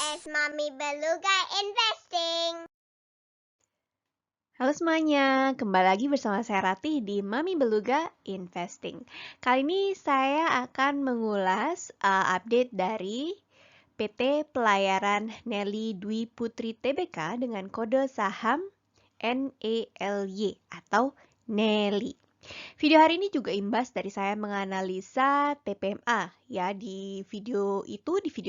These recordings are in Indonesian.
podcast Mami Beluga Investing. Halo semuanya, kembali lagi bersama saya Ratih di Mami Beluga Investing. Kali ini saya akan mengulas update dari PT Pelayaran Nelly Dwi Putri Tbk dengan kode saham NELY atau Nelly. Video hari ini juga imbas dari saya menganalisa TPMA. Ya, di video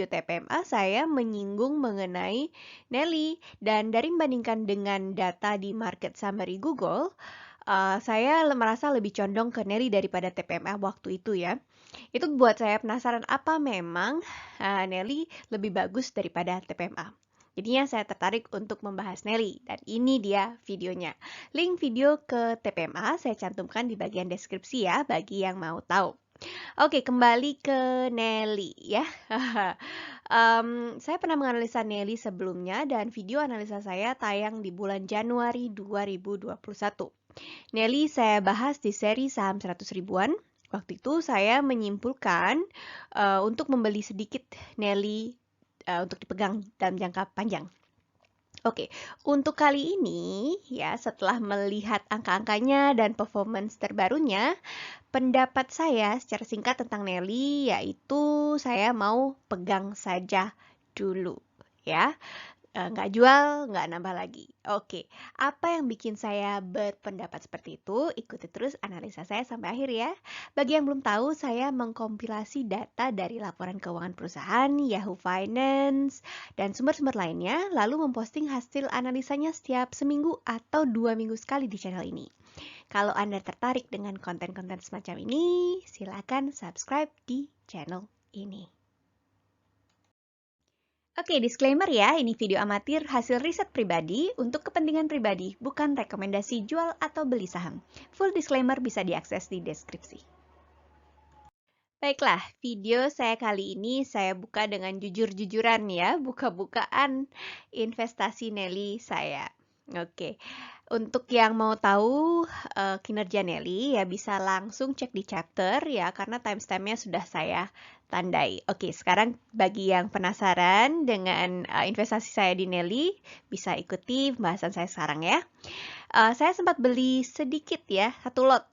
TPMA saya menyinggung mengenai Nelly, dan dari membandingkan dengan data di market summary Google, saya merasa lebih condong ke Nelly daripada TPMA waktu itu ya. Itu buat saya penasaran apa memang Nelly lebih bagus daripada TPMA. Jadinya saya tertarik untuk membahas Nelly, dan ini dia videonya. Link video ke TPMA saya cantumkan di bagian deskripsi ya, bagi yang mau tahu. Oke, kembali ke Nelly ya. Saya pernah menganalisa Nelly sebelumnya, dan video analisa saya tayang di bulan Januari 2021. Nelly saya bahas di seri saham 100 ribuan. Waktu itu saya menyimpulkan untuk membeli sedikit Nelly untuk dipegang dalam jangka panjang. Oke, untuk kali ini ya, setelah melihat angka-angkanya dan performance terbarunya, pendapat saya secara singkat tentang Nelly yaitu saya mau pegang saja dulu ya. Nggak jual, nggak nambah lagi. Oke, apa yang bikin saya berpendapat seperti itu? Ikuti terus analisa saya sampai akhir ya. Bagi yang belum tahu, saya mengkompilasi data dari laporan keuangan perusahaan, Yahoo Finance, dan sumber-sumber lainnya, lalu memposting hasil analisanya setiap seminggu atau 2 minggu sekali di channel ini. Kalau Anda tertarik dengan konten-konten semacam ini, silakan subscribe di channel ini. Oke, disclaimer ya, ini video amatir hasil riset pribadi untuk kepentingan pribadi, bukan rekomendasi jual atau beli saham. Full disclaimer bisa diakses di deskripsi. Baiklah, video saya kali ini saya buka dengan jujur-jujuran ya, buka-bukaan investasi Nelly saya. Oke, untuk yang mau tahu kinerja Nelly ya bisa langsung cek di chapter ya, karena timestampnya sudah saya tandai. Oke, sekarang bagi yang penasaran dengan investasi saya di Nelly, bisa ikuti pembahasan saya sekarang ya. Saya sempat beli sedikit ya, satu lot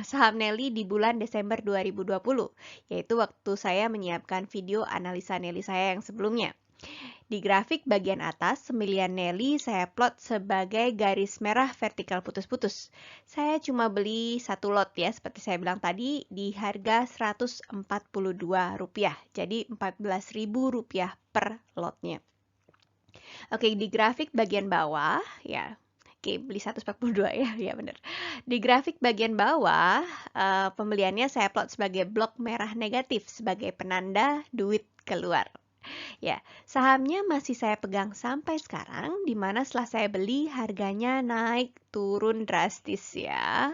saham Nelly di bulan Desember 2020, yaitu waktu saya menyiapkan video analisa Nelly saya yang sebelumnya. Di grafik bagian atas, semilian Nelly saya plot sebagai garis merah vertikal putus-putus. Saya cuma beli satu lot ya, seperti saya bilang tadi, di harga Rp142. Jadi Rp14.000 per lotnya. Oke, di grafik bagian bawah, ya, oke, beli 142 ya, ya benar. Di grafik bagian bawah, pembeliannya saya plot sebagai blok merah negatif, sebagai penanda duit keluar. Ya, sahamnya masih saya pegang sampai sekarang, di mana setelah saya beli harganya naik turun drastis ya.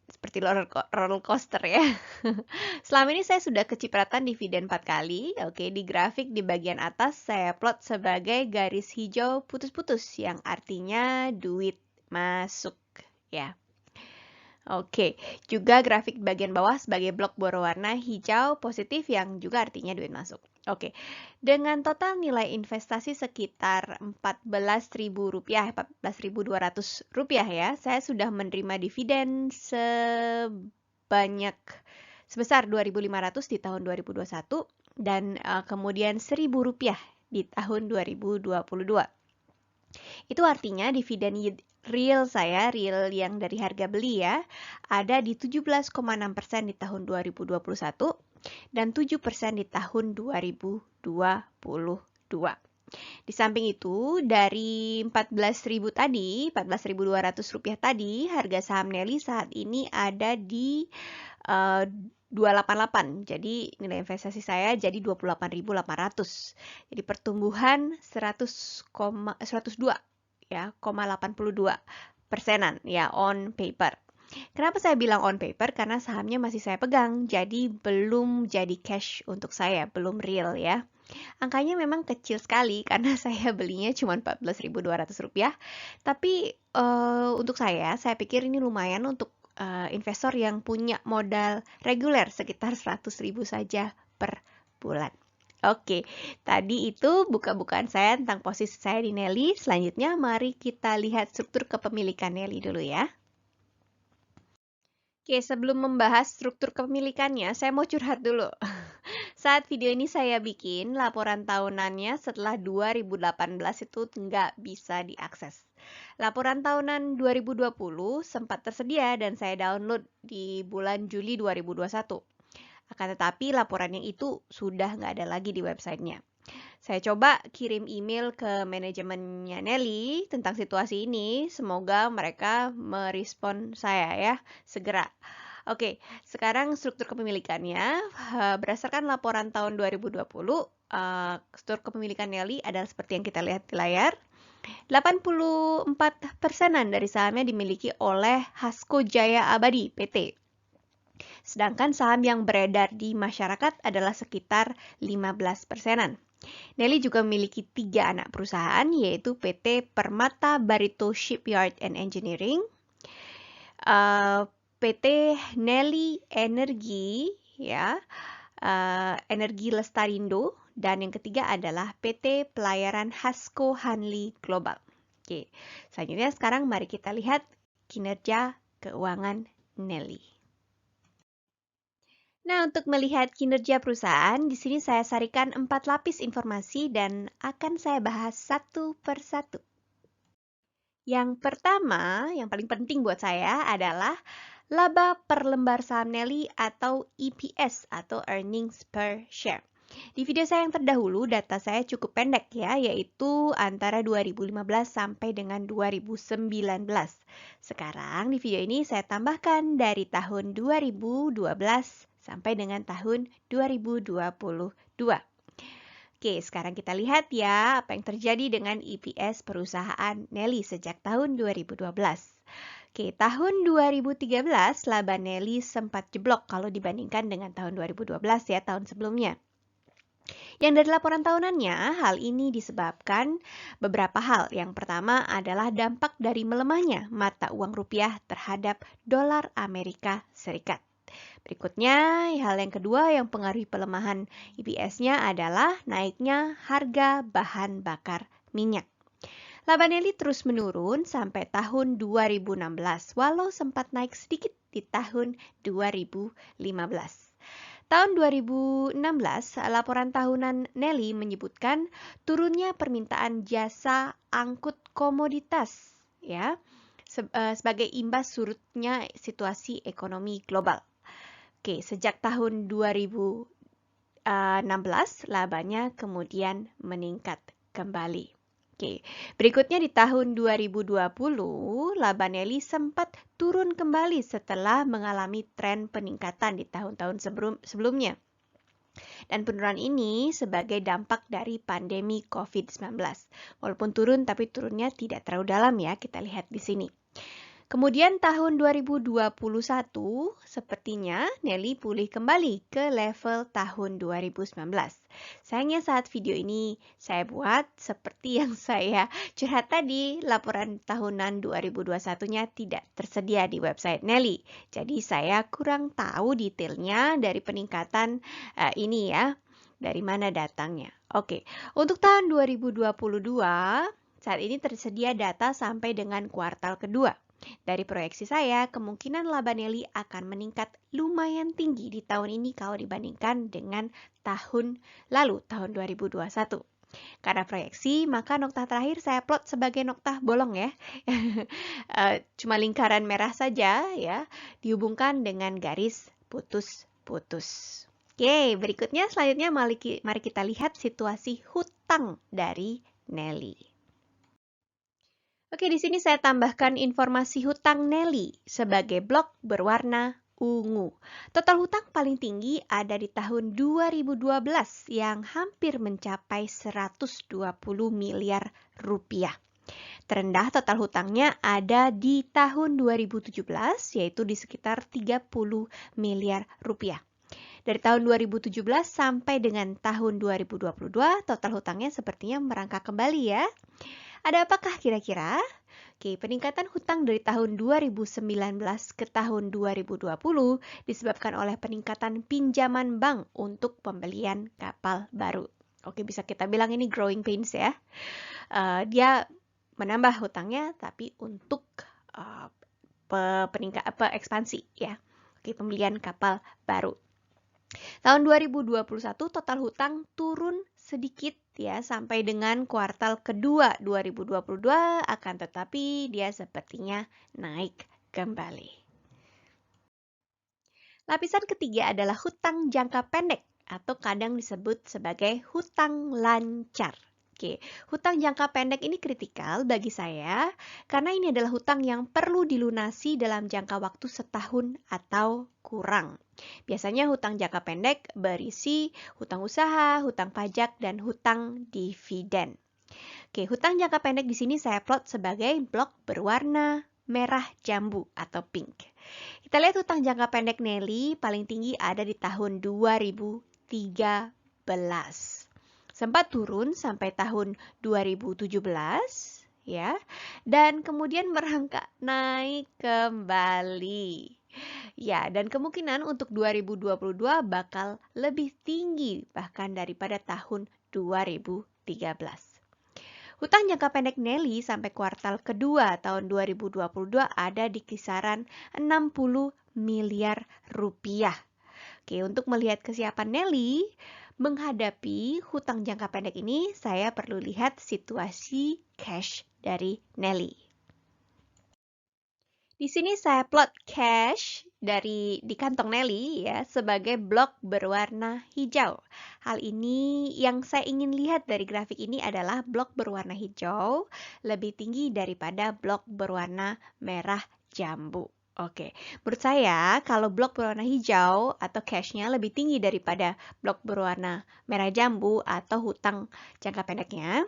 Seperti roller coaster ya. Selama ini saya sudah kecipratan dividen 4 kali. Oke, di grafik di bagian atas saya plot sebagai garis hijau putus-putus yang artinya duit masuk ya. Oke, juga grafik bagian bawah sebagai blok berwarna hijau positif yang juga artinya duit masuk. Oke, dengan total nilai investasi sekitar Rp14.000, Rp14.200 ya, saya sudah menerima dividen sebesar Rp2.500 di tahun 2021 dan kemudian Rp1.000 di tahun 2022. Itu artinya dividen real saya, real yang dari harga beli ya, ada di 17,6% di tahun 2021 dan 7% di tahun 2022. Di samping itu, dari Rp14.200 tadi, harga saham Nelly saat ini ada di 288. Jadi nilai investasi saya jadi 28.800. Jadi pertumbuhan 102 ya, 82% ya on paper. Kenapa saya bilang on paper? Karena sahamnya masih saya pegang, jadi belum jadi cash untuk saya, belum real ya. Angkanya memang kecil sekali karena saya belinya cuma Rp14.200. Tapi untuk saya pikir ini lumayan untuk investor yang punya modal reguler sekitar 100.000 saja per bulan. Oke, tadi itu buka-bukaan saya tentang posisi saya di Nelly. Selanjutnya mari kita lihat struktur kepemilikan Nelly dulu ya. Oke, sebelum membahas struktur kepemilikannya, saya mau curhat dulu. Saat video ini saya bikin, laporan tahunannya setelah 2018 itu nggak bisa diakses. Laporan tahunan 2020 sempat tersedia dan saya download di bulan Juli 2021. Akan tetapi laporannya itu sudah nggak ada lagi di websitenya. Saya coba kirim email ke manajemennya Nelly tentang situasi ini. Semoga mereka merespon saya ya segera. Oke, sekarang struktur kepemilikannya berdasarkan laporan tahun 2020, struktur kepemilikan Nelly adalah seperti yang kita lihat di layar. 84%-an dari sahamnya dimiliki oleh Hasko Jaya Abadi PT. Sedangkan saham yang beredar di masyarakat adalah sekitar 15%-an. Nelly juga memiliki 3 anak perusahaan, yaitu PT Permata Barito Shipyard and Engineering, PT Nelly Energi, ya, Energi Lestarindo, dan yang ketiga adalah PT Pelayaran Hasko Hanli Global. Oke, selanjutnya sekarang mari kita lihat kinerja keuangan Nelly. Nah, untuk melihat kinerja perusahaan, di sini saya sarikan 4 lapis informasi dan akan saya bahas satu per satu. Yang pertama, yang paling penting buat saya adalah laba per lembar saham Nelly atau EPS atau Earnings Per Share. Di video saya yang terdahulu, data saya cukup pendek ya, yaitu antara 2015 sampai dengan 2019. Sekarang di video ini saya tambahkan dari tahun 2012 sampai dengan tahun 2022. Oke, sekarang kita lihat ya apa yang terjadi dengan EPS perusahaan Nelly sejak tahun 2012. Oke, tahun 2013 laba Nelly sempat jeblok kalau dibandingkan dengan tahun 2012 ya, tahun sebelumnya. Yang dari laporan tahunannya, hal ini disebabkan beberapa hal. Yang pertama adalah dampak dari melemahnya mata uang rupiah terhadap dolar Amerika Serikat. Berikutnya, hal yang kedua yang pengaruhi pelemahan EPS-nya adalah naiknya harga bahan bakar minyak. Laba Nelly terus menurun sampai tahun 2016, walau sempat naik sedikit di tahun 2015. Tahun 2016, laporan tahunan Nelly menyebutkan turunnya permintaan jasa angkut komoditas ya sebagai imbas surutnya situasi ekonomi global. Oke, sejak tahun 2016 labanya kemudian meningkat kembali. Oke, berikutnya di tahun 2020, laba Nelly sempat turun kembali setelah mengalami tren peningkatan di tahun-tahun sebelumnya. Dan penurunan ini sebagai dampak dari pandemi COVID-19. Walaupun turun, tapi turunnya tidak terlalu dalam ya, kita lihat di sini. Kemudian tahun 2021, sepertinya Nelly pulih kembali ke level tahun 2019. Sayangnya saat video ini saya buat, seperti yang saya curhat tadi, laporan tahunan 2021-nya tidak tersedia di website Nelly. Jadi saya kurang tahu detailnya dari peningkatan ini ya, dari mana datangnya. Oke, untuk tahun 2022, saat ini tersedia data sampai dengan kuartal kedua. Dari proyeksi saya, kemungkinan laba Nelly akan meningkat lumayan tinggi di tahun ini kalau dibandingkan dengan tahun lalu, tahun 2021. Karena proyeksi, maka noktah terakhir saya plot sebagai noktah bolong ya. Cuma lingkaran merah saja ya, dihubungkan dengan garis putus-putus. Oke, berikutnya selanjutnya mari kita lihat situasi hutang dari Nelly. Oke, di sini saya tambahkan informasi hutang Nelly sebagai blok berwarna ungu. Total hutang paling tinggi ada di tahun 2012 yang hampir mencapai 120 miliar rupiah. Terendah total hutangnya ada di tahun 2017 yaitu di sekitar 30 miliar rupiah. Dari tahun 2017 sampai dengan tahun 2022 total hutangnya sepertinya merangkak kembali ya. Ada apakah kira-kira? Oke, peningkatan hutang dari tahun 2019 ke tahun 2020 disebabkan oleh peningkatan pinjaman bank untuk pembelian kapal baru. Oke, bisa kita bilang ini growing pains ya. Dia menambah hutangnya tapi untuk ekspansi ya. Oke, pembelian kapal baru. Tahun 2021 total hutang turun sedikit ya sampai dengan kuartal kedua 2022, akan tetapi dia sepertinya naik kembali. Lapisan ketiga adalah hutang jangka pendek atau kadang disebut sebagai hutang lancar. Oke, hutang jangka pendek ini kritikal bagi saya karena ini adalah hutang yang perlu dilunasi dalam jangka waktu setahun atau kurang. Biasanya hutang jangka pendek berisi hutang usaha, hutang pajak, dan hutang dividen. Oke, hutang jangka pendek di sini saya plot sebagai blok berwarna merah jambu atau pink. Kita lihat hutang jangka pendek Nelly paling tinggi ada di tahun 2013. Sempat turun sampai tahun 2017 ya. Dan kemudian merangkak naik kembali. Ya, dan kemungkinan untuk 2022 bakal lebih tinggi bahkan daripada tahun 2013. Hutang jangka pendek Nelly sampai kuartal kedua tahun 2022 ada di kisaran 60 miliar rupiah. Oke, untuk melihat kesiapan Nelly menghadapi hutang jangka pendek ini, saya perlu lihat situasi cash dari Nelly. Di sini saya plot cash di kantong Nelly ya sebagai blok berwarna hijau. Hal ini yang saya ingin lihat dari grafik ini adalah blok berwarna hijau lebih tinggi daripada blok berwarna merah jambu. Oke, menurut saya kalau blok berwarna hijau atau cashnya lebih tinggi daripada blok berwarna merah jambu atau hutang jangka pendeknya,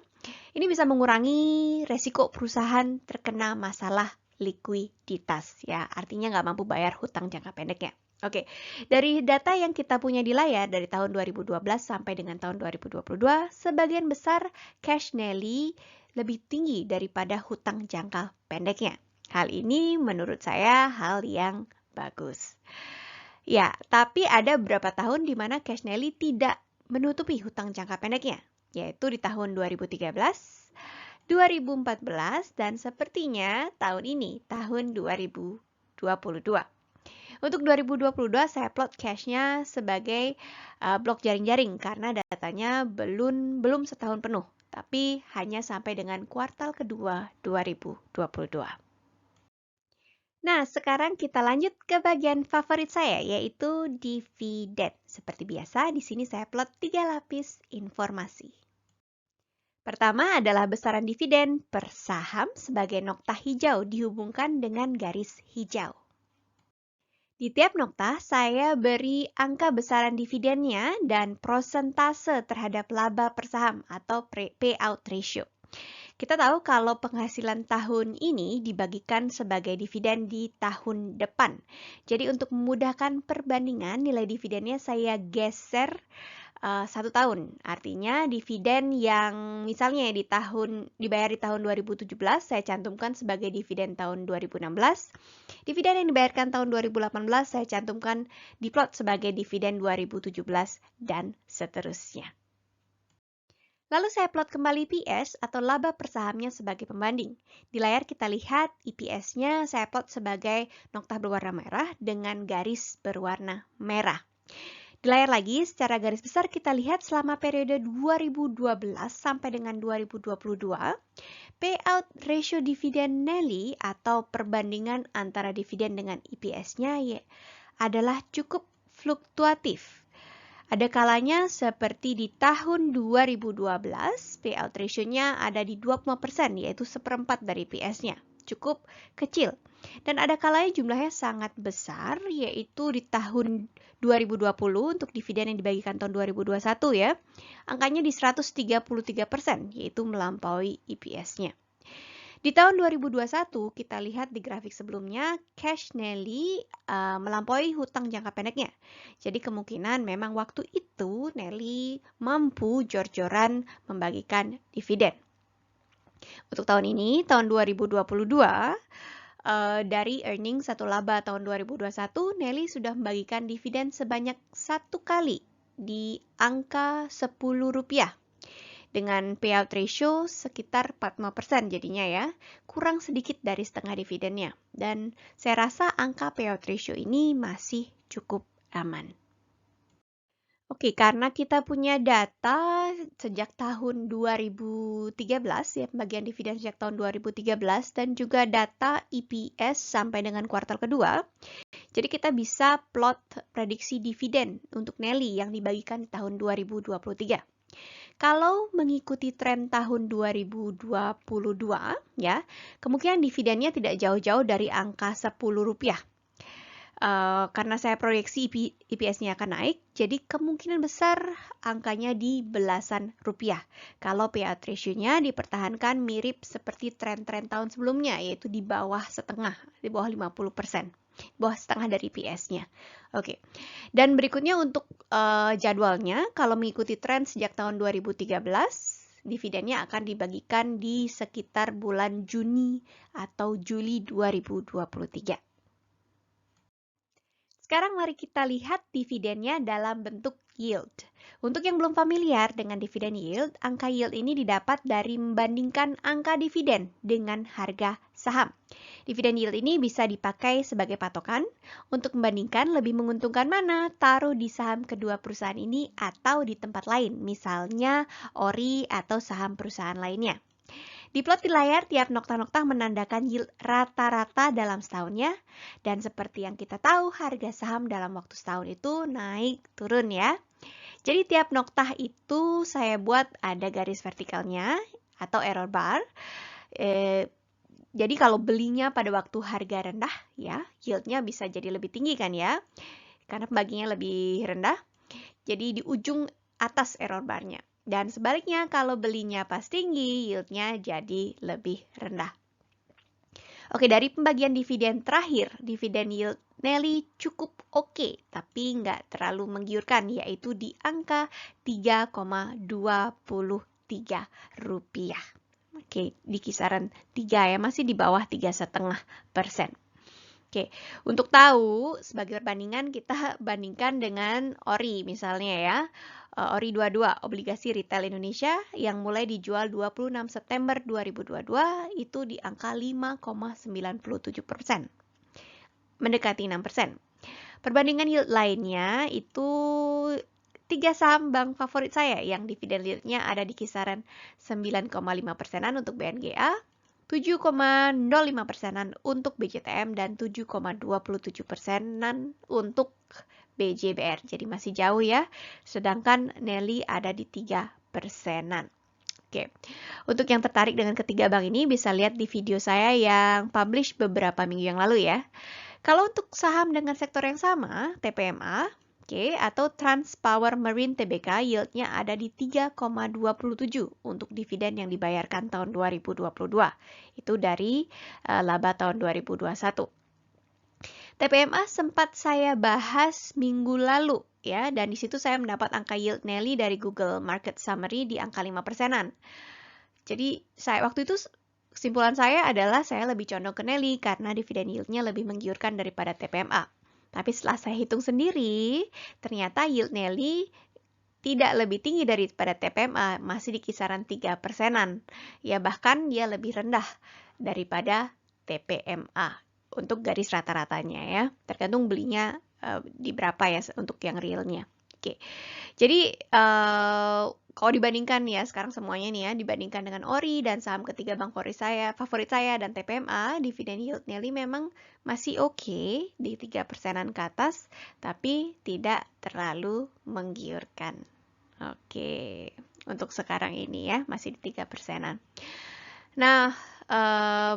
ini bisa mengurangi resiko perusahaan terkena masalah likuiditas ya, artinya nggak mampu bayar hutang jangka pendeknya. Oke, dari data yang kita punya di layar dari tahun 2012 sampai dengan tahun 2022, sebagian besar cash Nelly lebih tinggi daripada hutang jangka pendeknya. Hal ini menurut saya hal yang bagus. Ya, tapi ada beberapa tahun di mana cash Nelly tidak menutupi hutang jangka pendeknya, yaitu di tahun 2013, 2014, dan sepertinya tahun ini, tahun 2022. Untuk 2022 saya plot cash-nya sebagai blok jaring-jaring karena datanya belum setahun penuh, tapi hanya sampai dengan kuartal kedua 2022. Nah, sekarang kita lanjut ke bagian favorit saya, yaitu dividen. Seperti biasa, di sini saya plot 3 lapis informasi. Pertama adalah besaran dividen per saham sebagai nokta hijau dihubungkan dengan garis hijau. Di tiap nokta, saya beri angka besaran dividennya dan prosentase terhadap laba per saham atau payout ratio. Kita tahu kalau penghasilan tahun ini dibagikan sebagai dividen di tahun depan. Jadi untuk memudahkan perbandingan nilai dividennya saya geser 1 tahun. Artinya dividen yang misalnya dibayar di tahun 2017 saya cantumkan sebagai dividen tahun 2016. Dividen yang dibayarkan tahun 2018 saya cantumkan di plot sebagai dividen 2017 dan seterusnya. Lalu saya plot kembali EPS atau laba per sahamnya sebagai pembanding. Di layar kita lihat EPS-nya saya plot sebagai nokta berwarna merah dengan garis berwarna merah. Di layar lagi, secara garis besar kita lihat selama periode 2012 sampai dengan 2022, payout ratio dividen Nelly atau perbandingan antara dividen dengan EPS-nya adalah cukup fluktuatif. Ada kalanya seperti di tahun 2012, payout ratio-nya ada di 20%, yaitu seperempat dari PS-nya. Cukup kecil. Dan ada kalanya jumlahnya sangat besar, yaitu di tahun 2020 untuk dividen yang dibagikan tahun 2021 ya. Angkanya di 133%, yaitu melampaui EPS-nya. Di tahun 2021, kita lihat di grafik sebelumnya, cash Nelly melampaui hutang jangka pendeknya. Jadi kemungkinan memang waktu itu Nelly mampu jor-joran membagikan dividen. Untuk tahun ini, tahun 2022, dari earnings atau laba tahun 2021, Nelly sudah membagikan dividen sebanyak 1 kali di angka Rp10. dengan payout ratio sekitar 45% jadinya ya, kurang sedikit dari setengah dividennya. Dan saya rasa angka payout ratio ini masih cukup aman. Oke, karena kita punya data sejak tahun 2013 ya, pembagian dividen sejak tahun 2013 dan juga data EPS sampai dengan kuartal kedua, jadi kita bisa plot prediksi dividen untuk Nelly yang dibagikan di tahun 2023. Kalau mengikuti tren tahun 2022 ya, kemungkinan dividennya tidak jauh-jauh dari angka Rp10. Karena saya proyeksi EPS-nya akan naik, jadi kemungkinan besar angkanya di belasan rupiah. Kalau payout ratio-nya dipertahankan mirip seperti tren-tren tahun sebelumnya, yaitu di bawah setengah, di bawah 50%. Bawah setengah dari EPS-nya. Oke. Dan berikutnya untuk jadwalnya, kalau mengikuti tren sejak tahun 2013, dividennya akan dibagikan di sekitar bulan Juni atau Juli 2023. Sekarang mari kita lihat dividennya dalam bentuk yield. Untuk yang belum familiar dengan dividen yield, angka yield ini didapat dari membandingkan angka dividen dengan harga saham. Dividen yield ini bisa dipakai sebagai patokan untuk membandingkan lebih menguntungkan mana taruh di saham kedua perusahaan ini atau di tempat lain, misalnya ORI atau saham perusahaan lainnya. Diplot di layar, tiap nokta-nokta menandakan yield rata-rata dalam setahunnya. Dan seperti yang kita tahu, harga saham dalam waktu setahun itu naik turun ya. Jadi tiap nokta itu saya buat ada garis vertikalnya atau error bar. Jadi kalau belinya pada waktu harga rendah ya, yieldnya bisa jadi lebih tinggi kan ya. Karena pembagiannya lebih rendah. Jadi di ujung atas error barnya. Dan sebaliknya, kalau belinya pas tinggi, yieldnya jadi lebih rendah. Oke, dari pembagian dividen terakhir, dividen yield Nelly cukup oke, tapi nggak terlalu menggiurkan, yaitu di angka 3,23 rupiah. Oke, di kisaran 3 ya, masih di bawah 3,5%. Oke, untuk tahu sebagai perbandingan kita bandingkan dengan ORI misalnya ya. ORI 22, obligasi retail Indonesia yang mulai dijual 26 September 2022 itu di angka 5,97%. Mendekati 6%. Perbandingan yield lainnya itu 3 saham bank favorit saya yang dividen yieldnya ada di kisaran 9,5%-an untuk BNGA, 7,05%-an untuk BJTM, dan 7,27%-an untuk BJBR. Jadi masih jauh ya, sedangkan Nelly ada di 3%-an. Oke, untuk yang tertarik dengan ketiga bank ini bisa lihat di video saya yang publish beberapa minggu yang lalu ya. Kalau untuk saham dengan sektor yang sama, TPMA, atau Transpower Marine Tbk, yieldnya ada di 3,27 untuk dividen yang dibayarkan tahun 2022. Itu dari laba tahun 2021. TPMA sempat saya bahas minggu lalu ya, dan di situ saya mendapat angka yield Nelly dari Google Market Summary di angka 5%-an. Jadi waktu itu kesimpulan saya adalah saya lebih condong ke Nelly karena dividen yieldnya lebih menggiurkan daripada TPMA. Tapi setelah saya hitung sendiri, ternyata yield Nelly tidak lebih tinggi daripada TPMA, masih di kisaran 3%-an. Ya bahkan dia lebih rendah daripada TPMA untuk garis rata-ratanya ya. Tergantung belinya di berapa ya untuk yang realnya. Oke. Jadi kalau dibandingkan ya sekarang semuanya nih ya, dibandingkan dengan ORI dan saham ketiga bank favorit saya dan TPMA, dividen yield Nelly memang masih oke di 3%-an ke atas, tapi tidak terlalu menggiurkan. Oke, untuk sekarang ini ya masih di 3%-an. Nah,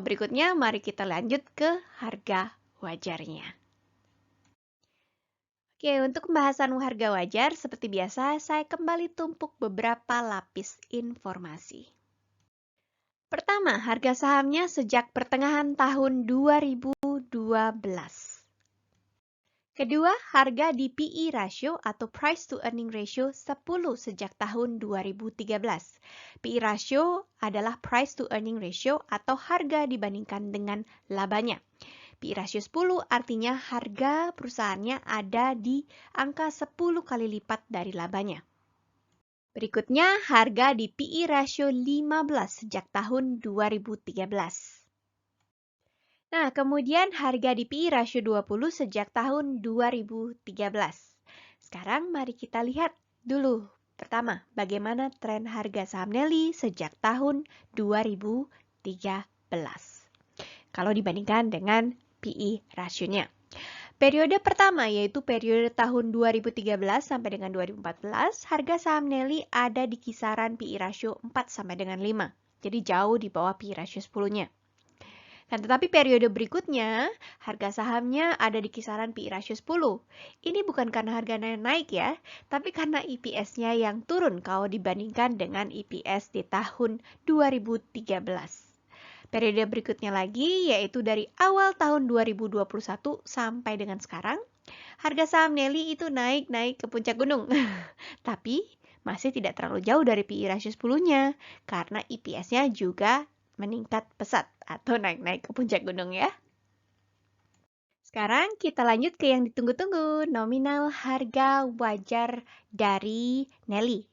berikutnya mari kita lanjut ke harga wajarnya. Oke, untuk pembahasan harga wajar, seperti biasa, saya kembali tumpuk beberapa lapis informasi. Pertama, harga sahamnya sejak pertengahan tahun 2012. Kedua, harga di PE ratio atau Price to Earning Ratio 10 sejak tahun 2013. PE ratio adalah Price to Earning Ratio atau harga dibandingkan dengan labanya. PE ratio 10 artinya harga perusahaannya ada di angka 10 kali lipat dari labanya. Berikutnya, harga di PE ratio 15 sejak tahun 2013. Nah, kemudian harga di PE ratio 20 sejak tahun 2013. Sekarang mari kita lihat dulu. Pertama, bagaimana tren harga saham Nelly sejak tahun 2013. Kalau dibandingkan dengan PE rasionya. Periode pertama yaitu periode tahun 2013 sampai dengan 2014, harga saham Nelly ada di kisaran PE ratio 4 sampai dengan 5. Jadi jauh di bawah PE ratio 10-nya. Nah, tetapi periode berikutnya, harga sahamnya ada di kisaran PE ratio 10. Ini bukan karena harganya naik ya, tapi karena EPS-nya yang turun kalau dibandingkan dengan EPS di tahun 2013. Periode berikutnya lagi, yaitu dari awal tahun 2021 sampai dengan sekarang, harga saham Nelly itu naik ke puncak gunung. Tapi masih tidak terlalu jauh dari PE ratio 10-nya, karena EPS-nya juga meningkat pesat atau naik ke puncak gunung ya. Sekarang kita lanjut ke yang ditunggu-tunggu, nominal harga wajar dari Nelly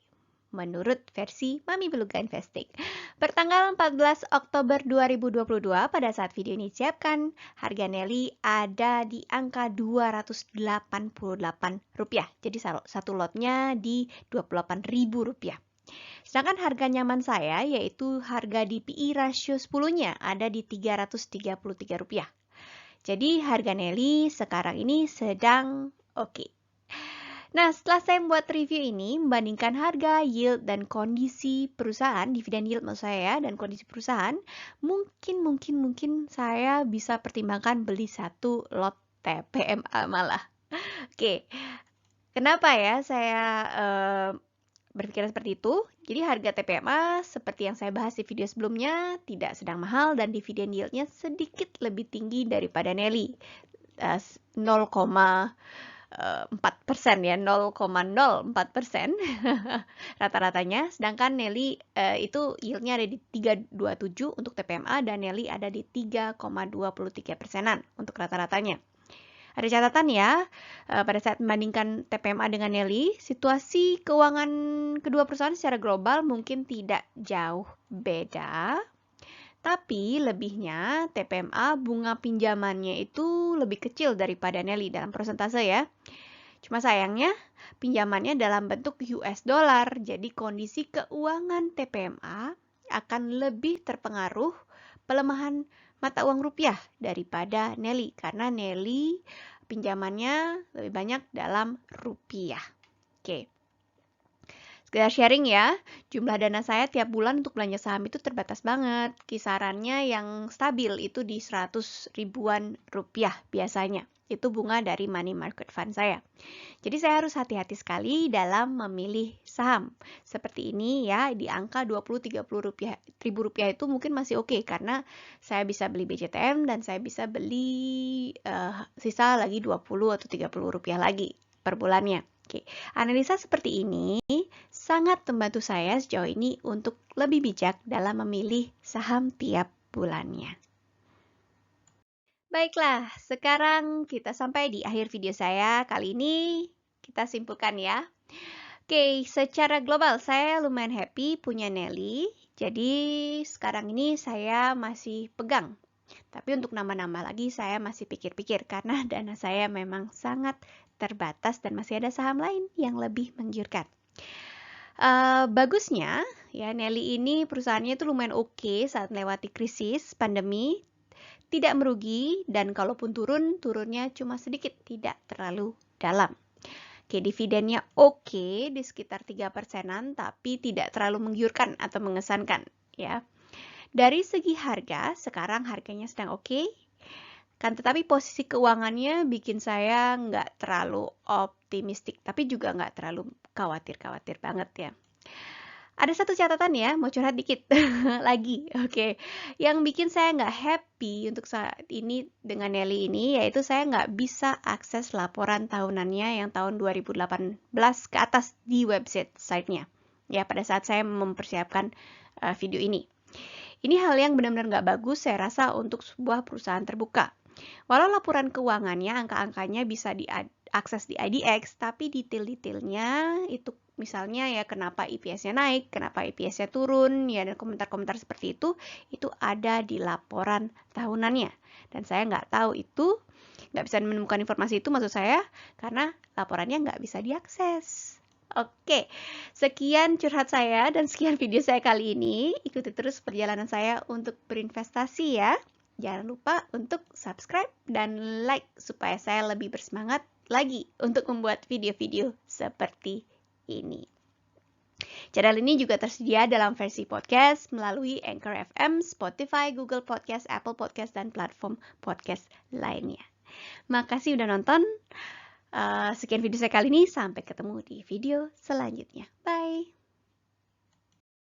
menurut versi Mami Beluga Investing. Pertanggal 14 Oktober 2022 pada saat video ini disiapkan, harga Nelly ada di angka Rp288. Jadi satu lotnya di Rp28.000. Sedangkan harga nyaman saya yaitu harga di PE ratio 10-nya ada di Rp333. Jadi harga Nelly sekarang ini sedang oke. Nah, setelah saya membuat review ini, membandingkan harga, yield, dan kondisi perusahaan, dividen yield maksud saya, dan kondisi perusahaan, mungkin saya bisa pertimbangkan beli satu lot TPMA malah. Oke, kenapa ya saya berpikiran seperti itu? Jadi harga TPMA seperti yang saya bahas di video sebelumnya tidak sedang mahal dan dividen yieldnya sedikit lebih tinggi daripada Nelly. 0,4% ya, 0,04% rata-ratanya. Sedangkan Nelly itu yieldnya ada di 3,27 untuk TPMA dan Nelly ada di 3,23%-an untuk rata-ratanya. Ada catatan ya, pada saat membandingkan TPMA dengan Nelly, situasi keuangan kedua perusahaan secara global mungkin tidak jauh beda. Tapi lebihnya TPMA bunga pinjamannya itu lebih kecil daripada Nelly dalam persentase ya. Cuma sayangnya pinjamannya dalam bentuk US dollar. Jadi kondisi keuangan TPMA akan lebih terpengaruh pelemahan mata uang rupiah daripada Nelly. Karena Nelly pinjamannya lebih banyak dalam rupiah. Oke. Sekedar sharing ya, jumlah dana saya tiap bulan untuk belanja saham itu terbatas banget. Kisarannya yang stabil itu di 100 ribuan rupiah biasanya. Itu bunga dari money market fund saya. Jadi saya harus hati-hati sekali dalam memilih saham. Seperti ini ya, di angka 20-30 ribu rupiah itu mungkin masih oke. Karena saya bisa beli BCTM dan saya bisa beli sisa lagi 20 atau 30 rupiah lagi per bulannya. Oke, analisa seperti ini sangat membantu saya sejauh ini untuk lebih bijak dalam memilih saham tiap bulannya. Baiklah, sekarang kita sampai di akhir video saya. Kali ini kita simpulkan ya. Oke, secara global saya lumayan happy punya Nelly. Jadi sekarang ini saya masih pegang. Tapi untuk nama-nama lagi saya masih pikir-pikir karena dana saya memang sangat terbatas dan masih ada saham lain yang lebih menggiurkan. Bagusnya ya Nelly ini perusahaannya itu lumayan oke saat melewati krisis pandemi, tidak merugi dan kalaupun turunnya cuma sedikit, tidak terlalu dalam. Oke, dividennya oke di sekitar 3%-an tapi tidak terlalu menggiurkan atau mengesankan ya. Dari segi harga, sekarang harganya sedang oke. Kan tetapi posisi keuangannya bikin saya nggak terlalu optimistik, tapi juga nggak terlalu khawatir banget ya. Ada satu catatan ya, mau curhat dikit lagi, oke. Yang bikin saya nggak happy untuk saat ini dengan Nelly ini, yaitu saya nggak bisa akses laporan tahunannya yang tahun 2018 ke atas di website site-nya. Ya, pada saat saya mempersiapkan video ini. Ini hal yang benar-benar nggak bagus saya rasa untuk sebuah perusahaan terbuka. Walau laporan keuangannya, angka-angkanya bisa akses di IDX, tapi detail-detailnya itu misalnya ya kenapa EPS-nya naik, kenapa EPS-nya turun, ya dan komentar-komentar seperti itu ada di laporan tahunannya. Dan saya nggak tahu itu, nggak bisa menemukan informasi itu maksud saya, karena laporannya nggak bisa diakses. Oke, sekian curhat saya dan sekian video saya kali ini. Ikuti terus perjalanan saya untuk berinvestasi ya. Jangan lupa untuk subscribe dan like supaya saya lebih bersemangat lagi untuk membuat video-video seperti ini. Channel ini juga tersedia dalam versi podcast melalui Anchor FM, Spotify, Google Podcast, Apple Podcast, dan platform podcast lainnya. Makasih udah nonton. Sekian video saya kali ini. Sampai ketemu di video selanjutnya. Bye!